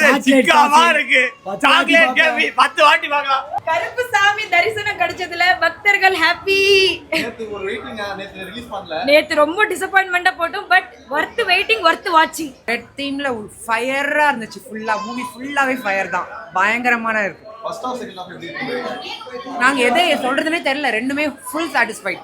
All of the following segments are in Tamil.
பாரு சிக்காமா இருக்கு. சாக்லேட் கேபி 10 வாட்டி பார்க்கலாம். கருப்பு சாமி தரிசனம் கிடைச்சதுல பக்தர்கள் ஹாப்பி. நேத்து ரிலீஸ் பண்ணல. நேத்து ரொம்ப டிசப்பாயின்ட்மெண்டா போட்டோம். பட் வர்த் வெயிட்டிங் வர்த் வாட்சிங். ரெட் தீம்ல ஃபயரா இருந்துச்சு. ஃபுல்லா மூவி ஃபுல்லாவே ஃபயர் தான். பயங்கரமான இருக்கு. ஃபர்ஸ்ட் ஹாஃப் செகண்ட் ஹாஃப் எப்படி இருக்கு? நாங்க எதை சொல்றதுனே தெரியல. ரெண்டுமே ஃபுல் சாட்டிஸ்ஃபைட்.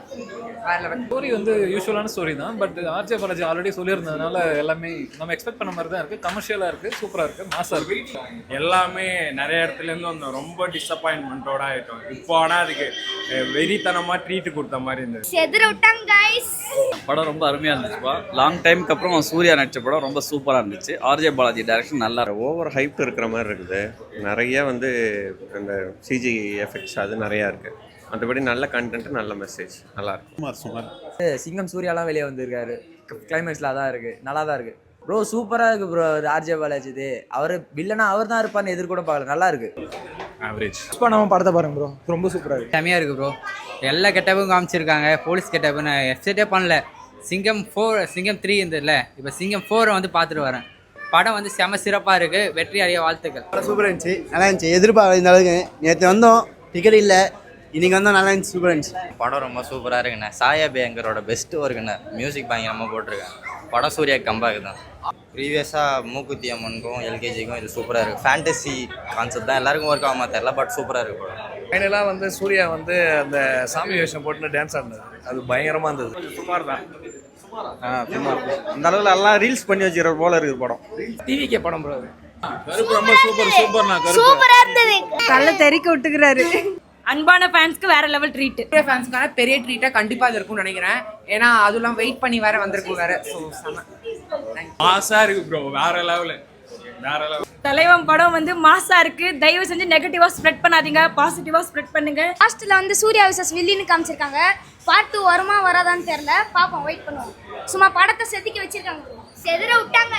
வேற லெவல். ஸ்டோரி வந்து யூஷுவலான ஸ்டோரி தான். பட் ஆர்ஜே பாலாஜி ஆல்ரெடி சொல்லியிருந்ததுனால எல்லாமே நம்ம எக்ஸ்பெக்ட் பண்ண மாதிரி தான் இருக்குது. கமர்ஷியலாக இருக்குது, சூப்பராக இருக்குது, மாசாக இருக்குது. எல்லாமே நிறைய இடத்துலேருந்து வந்தோம். ரொம்ப டிசப்பாயின்மெண்ட்டோட ஆகிட்டோம். இப்போ ஆனால் அதுக்கு வெறித்தனமாக ட்ரீட் கொடுத்த மாதிரி இருந்தது. செதுற விட்டாங்க கைஸ். படம் ரொம்ப அருமையாக இருந்துச்சுப்பா. லாங் டைமுக்கு அப்புறம் சூர்யா நடிச்ச படம் ரொம்ப சூப்பராக இருந்துச்சு. ஆர்ஜே பாலாஜி டைரக்ஷன் நல்லா இருக்கு. ஓவர் ஹைப் இருக்கிற மாதிரி இருக்குது. நிறைய வந்து அந்த சிஜி எஃபெக்ட்ஸ் அது நிறையா இருக்குது. மற்றபடி நல்ல கண்டென்ட், நல்ல மெசேஜ், நல்லா இருக்கு. சிங்கம் சூர்யாலாம் வெளியே வந்திருக்காரு. கிளைமேக்ஸில் அதான் இருக்குது, நல்லா தான் இருக்குது ப்ரோ. சூப்பராக இருக்குது ப்ரோ. ஆர்ஜே பாலாஜி இது அவர் வில்லனா அவர் தான் இருப்பார்னு எதிர்கூட பார்க்கல. நல்லா இருக்கு. ஆவரேஜ். நம்ம படத்தை பாருங்க ப்ரோ, ரொம்ப சூப்பராக இருக்குது. செமையாக இருக்குது ப்ரோ. எல்லா கெட்டப்பும் காமிச்சிருக்காங்க. போலீஸ் கெட்டப்பு நான் எஃப்செட்டே பண்ணல. சிங்கம் 4 சிங்கம் 3 இருந்ததுல, இப்போ சிங்கம் 4 வந்து பார்த்துட்டு வரேன். படம் வந்து செம சிறப்பாக இருக்குது. வெற்றி அடைய வாழ்த்துக்கள். சூப்பராக இருந்துச்சு, நல்லா இருந்துச்சு. எதிர்பார்க்க இந்த அளவுக்கு நேற்று வந்தோம், டிக்கெட் இல்லை. இன்னைக்கு வந்தோம், நல்லா இருந்துச்சு, சூப்பராக இருந்துச்சு. படம் ரொம்ப சூப்பராக இருக்குண்ணே. சாயா பேங்கரோட பெஸ்ட்டு ஒர்க்குண்ணே. மியூசிக் பயங்கரமாக போட்டிருக்கேன். படம் சூர்யா கம்பேக் தான். ப்ரீவியஸாக மூக்குத்தி அம்மனுக்கும் எல்கேஜிக்கும் இது சூப்பராக இருக்குது. ஃபேண்டசி கான்செப்ட் தான், எல்லாருக்கும் ஒர்க் ஆகாமல் தெரில. பட் சூப்பராக இருக்குது படம். ஃபைனலாக வந்து சூர்யா வந்து அந்த சாமி வேஷம் போட்டு டான்ஸ் ஆடினது அது பயங்கரமாக இருந்தது. சுமார் தான். அந்த அளவில் எல்லாம் ரீல்ஸ் பண்ணி வச்சுக்கிற போல இருக்குது படம். டிவிக்கே படம் ப்ரோ. கருப்பு ரொம்ப சூப்பர்ண்ணா. சூப்பரா இருந்தது. கல்ல தெறிக்க விட்டுக்கிறாரு. அன்பான ஃபேன்ஸ்க்கு வேற லெவல் ட்ரீட். ஃபேன்ஸ்க்கான பெரிய ட்ரீட்டாக கண்டிப்பாக அது இருக்கும்னு நினைக்கிறேன். ஏன்னா அதெல்லாம் வெயிட் பண்ணி வேற வந்திருக்கும் வேற. ஸோ செம மாசாக இருக்குது ப்ரோ. வேற லெவலு. தலைவன் படம் வந்து மாசா இருக்கு. தயவு செஞ்சு நெகட்டிவா ஸ்ப்ரெட் பண்ணாதீங்க, பாசிட்டிவா ஸ்ப்ரெட் பண்ணுங்க. லாஸ்ட்ல வந்து சூர்யா விசஸ் வில்லின்னு காமிச்சிருக்காங்க. பார்ட் 2 வருமா வராதான்னு தெரியல, பாப்போம், வெயிட் பண்ணுவோம். சும்மா படத்தை செதுக்கி வச்சிருக்காங்க, செதுற விட்டாங்க.